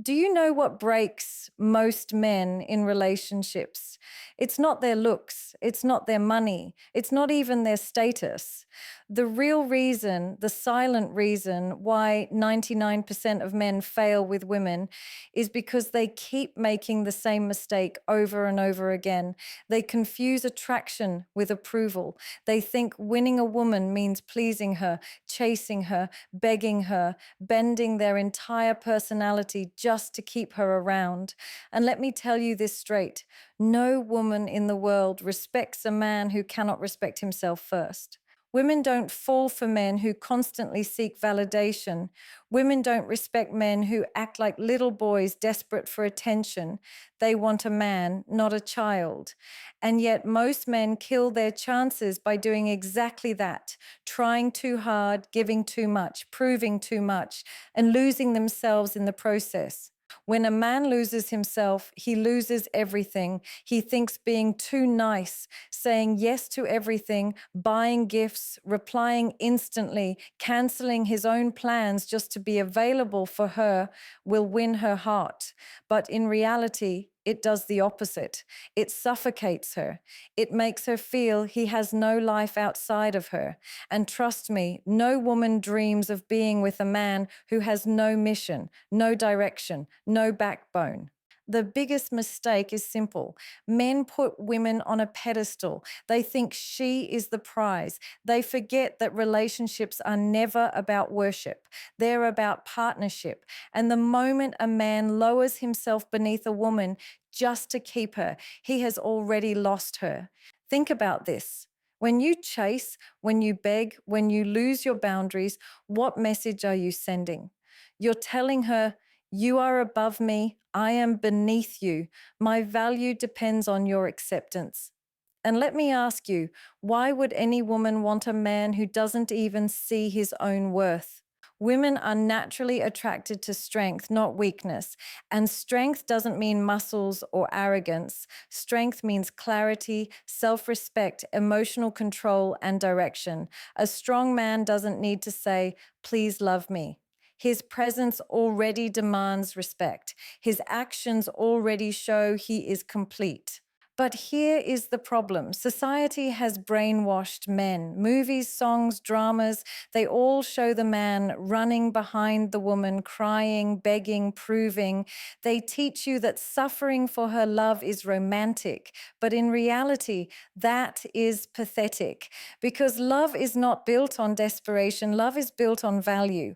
Do you know what breaks most men in relationships? It's not their looks, it's not their money, it's not even their status. The real reason, the silent reason why 99% of men fail with women is because they keep making the same mistake over and over again. They confuse attraction with approval. They think winning a woman means pleasing her, chasing her, begging her, bending their entire personality just to keep her around. And let me tell you this straight, no woman in the world respects a man who cannot respect himself first. Women don't fall for men who constantly seek validation. Women don't respect men who act like little boys desperate for attention. They want a man, not a child. And yet most men kill their chances by doing exactly that, trying too hard, giving too much, proving too much, and losing themselves in the process. When a man loses himself, he loses everything. He thinks being too nice, saying yes to everything, buying gifts, replying instantly, canceling his own plans just to be available for her will win her heart. But in reality, it does the opposite. It suffocates her. It makes her feel he has no life outside of her. And trust me, no woman dreams of being with a man who has no mission, no direction, no backbone. The biggest mistake is simple. Men put women on a pedestal. They think she is the prize. They forget that relationships are never about worship. They're about partnership. And the moment a man lowers himself beneath a woman just to keep her, he has already lost her. Think about this. When you chase, when you beg, when you lose your boundaries, what message are you sending? You're telling her, you are above me, I am beneath you. My value depends on your acceptance. And let me ask you, why would any woman want a man who doesn't even see his own worth? Women are naturally attracted to strength, not weakness. And strength doesn't mean muscles or arrogance. Strength means clarity, self-respect, emotional control, and direction. A strong man doesn't need to say, please love me. His presence already demands respect. His actions already show he is complete. But here is the problem. Society has brainwashed men. Movies, songs, dramas, they all show the man running behind the woman, crying, begging, proving. They teach you that suffering for her love is romantic. But in reality, that is pathetic. Because love is not built on desperation. Love is built on value.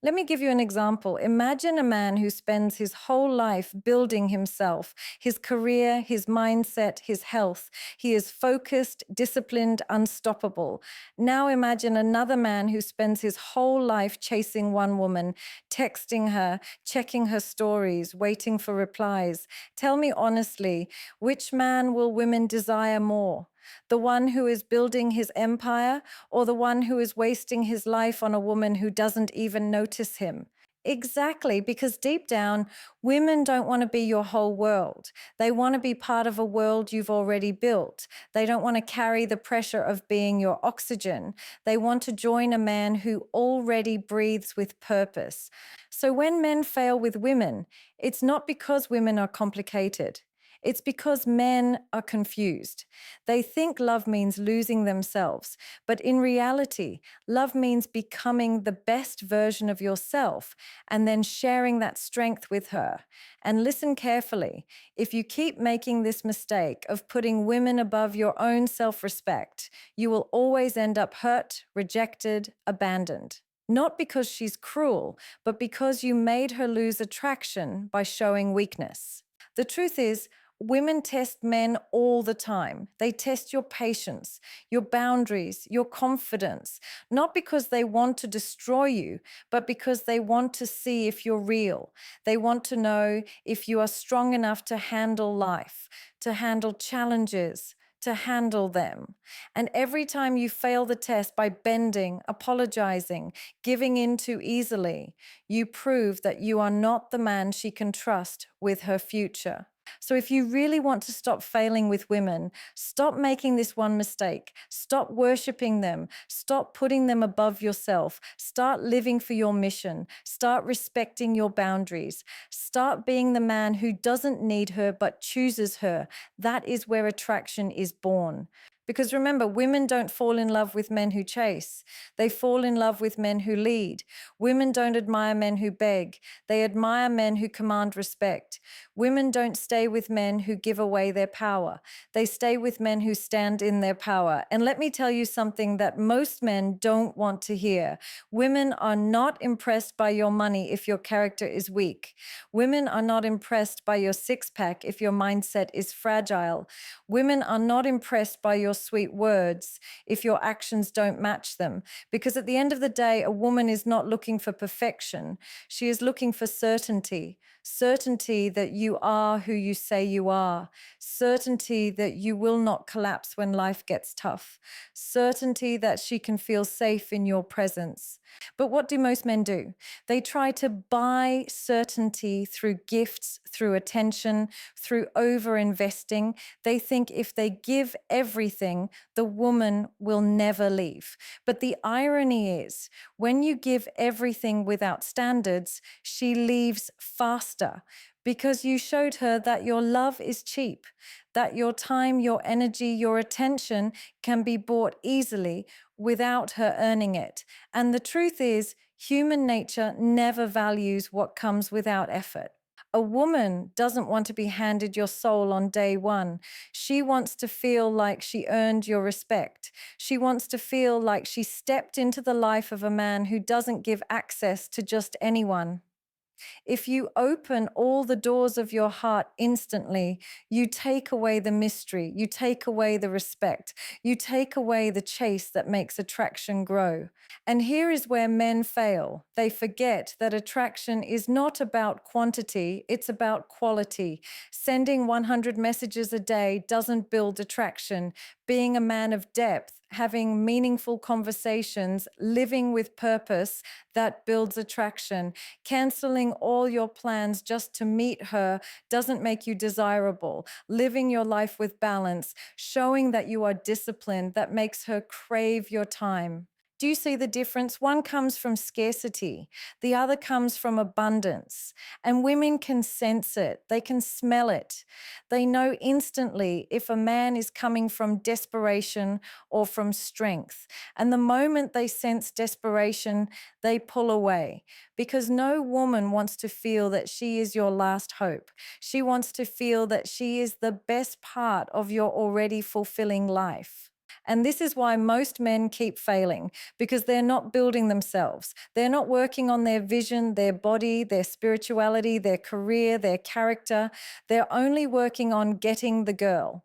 Let me give you an example. Imagine a man who spends his whole life building himself, his career, his mindset, his health. He is focused, disciplined, unstoppable. Now imagine another man who spends his whole life chasing one woman, texting her, checking her stories, waiting for replies. Tell me honestly, which man will women desire more? The one who is building his empire or the one who is wasting his life on a woman who doesn't even notice him? Exactly, because deep down, women don't want to be your whole world. They want to be part of a world you've already built. They don't want to carry the pressure of being your oxygen. They want to join a man who already breathes with purpose. So when men fail with women, it's not because women are complicated. It's because men are confused. They think love means losing themselves, but in reality, love means becoming the best version of yourself and then sharing that strength with her. And listen carefully. If you keep making this mistake of putting women above your own self-respect, you will always end up hurt, rejected, abandoned. Not because she's cruel, but because you made her lose attraction by showing weakness. The truth is, women test men all the time. They test your patience, your boundaries, your confidence, not because they want to destroy you, but because they want to see if you're real. They want to know if you are strong enough to handle life, to handle challenges, to handle them. And every time you fail the test by bending, apologizing, giving in too easily, you prove that you are not the man she can trust with her future. So if you really want to stop failing with women, stop making this one mistake. Stop worshiping them. Stop putting them above yourself. Start living for your mission. Start respecting your boundaries. Start being the man who doesn't need her but chooses her. That is where attraction is born. Because remember, women don't fall in love with men who chase. They fall in love with men who lead. Women don't admire men who beg. They admire men who command respect. Women don't stay with men who give away their power. They stay with men who stand in their power. And let me tell you something that most men don't want to hear. Women are not impressed by your money if your character is weak. Women are not impressed by your six-pack if your mindset is fragile. Women are not impressed by your sweet words if your actions don't match them. Because at the end of the day, a woman is not looking for perfection. She is looking for certainty. Certainty that you are who you say you are. Certainty that you will not collapse when life gets tough. Certainty that she can feel safe in your presence. But what do most men do? They try to buy certainty through gifts, through attention, through over-investing. They think if they give everything, the woman will never leave. But the irony is, when you give everything without standards, she leaves faster because you showed her that your love is cheap, that your time, your energy, your attention can be bought easily without her earning it. And the truth is, human nature never values what comes without effort. A woman doesn't want to be handed your soul on day one. She wants to feel like she earned your respect. She wants to feel like she stepped into the life of a man who doesn't give access to just anyone. If you open all the doors of your heart instantly, you take away the mystery, you take away the respect, you take away the chase that makes attraction grow. And here is where men fail. They forget that attraction is not about quantity, it's about quality. Sending 100 messages a day doesn't build attraction. Being a man of depth, having meaningful conversations, living with purpose, that builds attraction. Canceling all your plans just to meet her doesn't make you desirable. Living your life with balance, showing that you are disciplined, that makes her crave your time. Do you see the difference? One comes from scarcity, the other comes from abundance. And women can sense it, they can smell it. They know instantly if a man is coming from desperation or from strength. And the moment they sense desperation, they pull away because no woman wants to feel that she is your last hope. She wants to feel that she is the best part of your already fulfilling life. And this is why most men keep failing, because they're not building themselves. They're not working on their vision, their body, their spirituality, their career, their character. They're only working on getting the girl.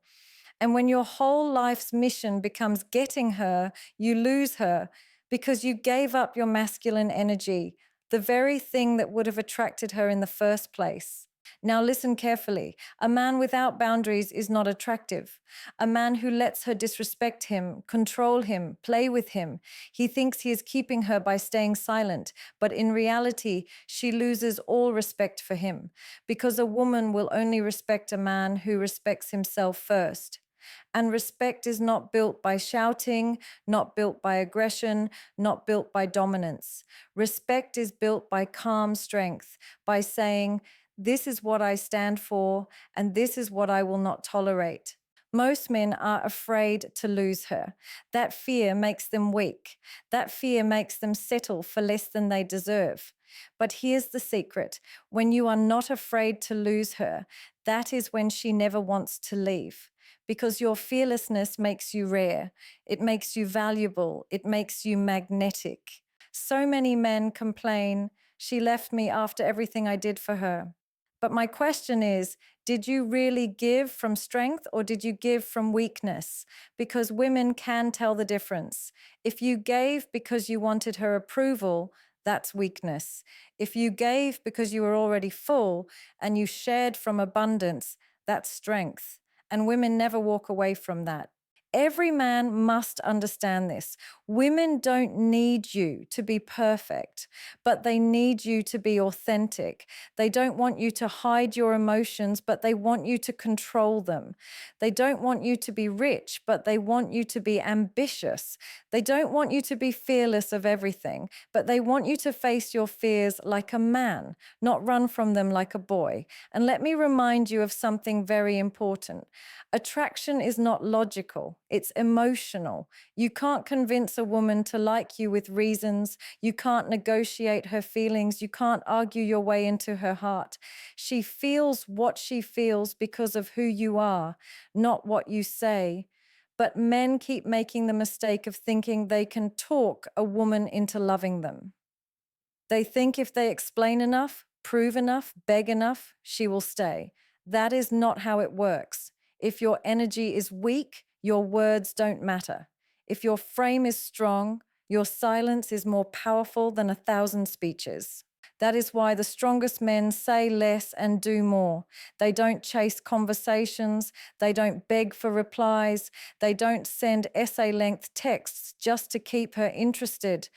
And when your whole life's mission becomes getting her, you lose her because you gave up your masculine energy, the very thing that would have attracted her in the first place. Now listen carefully. A man without boundaries is not attractive. A man who lets her disrespect him, control him, play with him. He thinks he is keeping her by staying silent, but in reality, she loses all respect for him because a woman will only respect a man who respects himself first. And respect is not built by shouting, not built by aggression, not built by dominance. Respect is built by calm strength, by saying, "This is what I stand for, and this is what I will not tolerate." Most men are afraid to lose her. That fear makes them weak. That fear makes them settle for less than they deserve. But here's the secret. When you are not afraid to lose her, that is when she never wants to leave. Because your fearlessness makes you rare. It makes you valuable. It makes you magnetic. So many men complain, "She left me after everything I did for her." But my question is, did you really give from strength or did you give from weakness? Because women can tell the difference. If you gave because you wanted her approval, that's weakness. If you gave because you were already full and you shared from abundance, that's strength. And women never walk away from that. Every man must understand this. Women don't need you to be perfect, but they need you to be authentic. They don't want you to hide your emotions, but they want you to control them. They don't want you to be rich, but they want you to be ambitious. They don't want you to be fearless of everything, but they want you to face your fears like a man, not run from them like a boy. And let me remind you of something very important. Attraction is not logical, it's emotional. You can't convince a woman to like you with reasons. You can't negotiate her feelings. You can't argue your way into her heart. She feels what she feels because of who you are, not what you say. But men keep making the mistake of thinking they can talk a woman into loving them. They think if they explain enough, prove enough, beg enough, she will stay. That is not how it works. If your energy is weak, your words don't matter. If your frame is strong, your silence is more powerful than 1,000 speeches. That is why the strongest men say less and do more. They don't chase conversations. They don't beg for replies. They don't send essay-length texts just to keep her interested.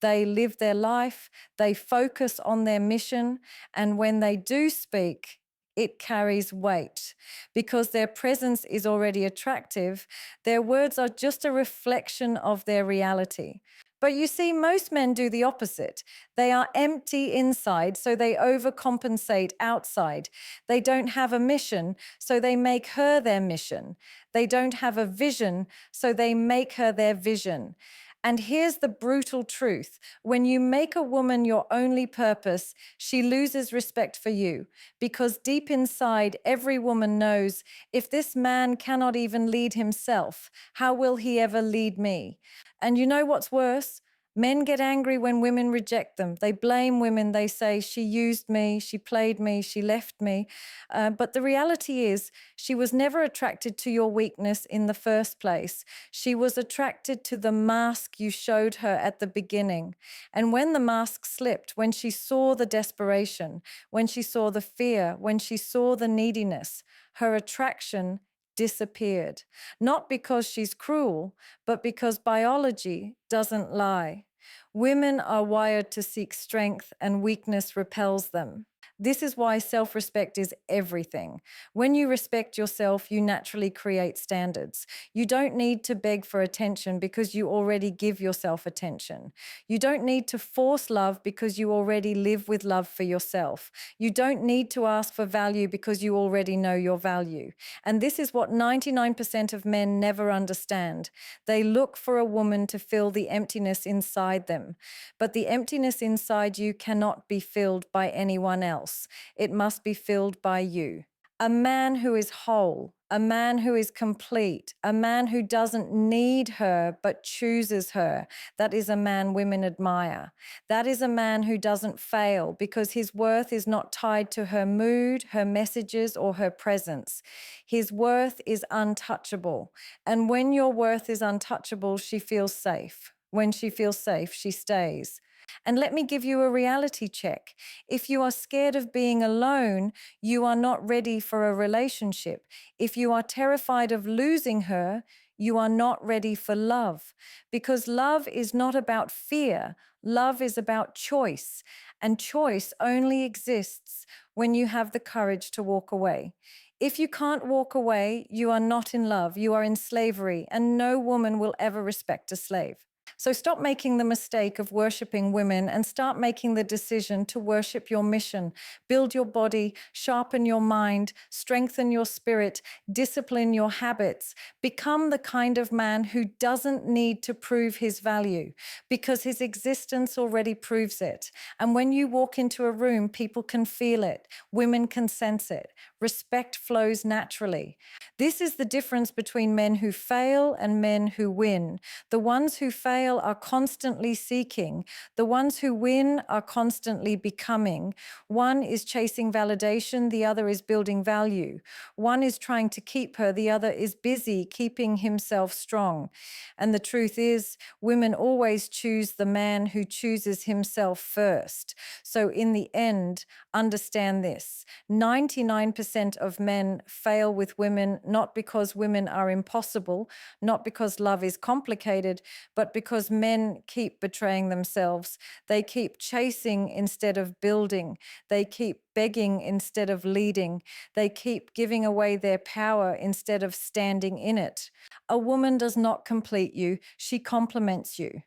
They live their life. They focus on their mission. And when they do speak, it carries weight because their presence is already attractive. Their words are just a reflection of their reality. But you see, most men do the opposite. They are empty inside, so they overcompensate outside. They don't have a mission, so they make her their mission. They don't have a vision, so they make her their vision. And here's the brutal truth. When you make a woman your only purpose, she loses respect for you. Because deep inside, every woman knows, if this man cannot even lead himself, how will he ever lead me? And you know what's worse? Men get angry when women reject them. They blame women. They say, she used me, she played me, she left me. But the reality is, she was never attracted to your weakness in the first place. She was attracted to the mask you showed her at the beginning. And when the mask slipped, when she saw the desperation, when she saw the fear, when she saw the neediness, her attraction disappeared. Not because she's cruel, but because biology doesn't lie. Women are wired to seek strength, and weakness repels them. This is why self-respect is everything. When you respect yourself, you naturally create standards. You don't need to beg for attention because you already give yourself attention. You don't need to force love because you already live with love for yourself. You don't need to ask for value because you already know your value. And this is what 99% of men never understand. They look for a woman to fill the emptiness inside them. But the emptiness inside you cannot be filled by anyone else. It must be filled by you. A man who is whole, a man who is complete, a man who doesn't need her but chooses her. That is a man women admire. That is a man who doesn't fail because his worth is not tied to her mood, her messages, or her presence. His worth is untouchable. And when your worth is untouchable, she feels safe. When she feels safe, she stays. And let me give you a reality check. If you are scared of being alone, you are not ready for a relationship. If you are terrified of losing her, you are not ready for love. Because love is not about fear. Love is about choice. And choice only exists when you have the courage to walk away. If you can't walk away, you are not in love. You are in slavery, and no woman will ever respect a slave. So stop making the mistake of worshiping women and start making the decision to worship your mission. Build your body, sharpen your mind, strengthen your spirit, discipline your habits. Become the kind of man who doesn't need to prove his value because his existence already proves it. And when you walk into a room, people can feel it. Women can sense it. Respect flows naturally. This is the difference between men who fail and men who win. The ones who fail fail are constantly seeking. The ones who win are constantly becoming. One is chasing validation, the other is building value. One is trying to keep her, the other is busy keeping himself strong. And the truth is, women always choose the man who chooses himself first. So in the end, understand this: 99% of men fail with women, not because women are impossible, not because love is complicated, but because men keep betraying themselves. They keep chasing instead of building. They keep begging instead of leading. They keep giving away their power instead of standing in it. A woman does not complete you, she complements you.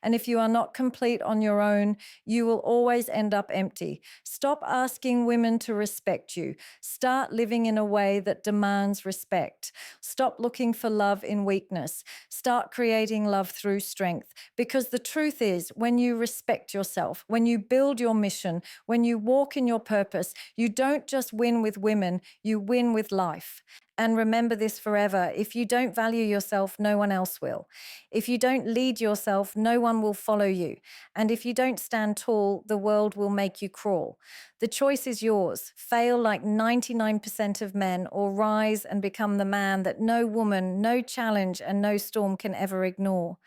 And if you are not complete on your own, you will always end up empty. Stop asking women to respect you. Start living in a way that demands respect. Stop looking for love in weakness. Start creating love through strength. Because the truth is, when you respect yourself, when you build your mission, when you walk in your purpose, you don't just win with women, you win with life. And remember this forever: if you don't value yourself, no one else will. If you don't lead yourself, no one will follow you. And if you don't stand tall, the world will make you crawl. The choice is yours. Fail like 99% of men, or rise and become the man that no woman, no challenge, and no storm can ever ignore.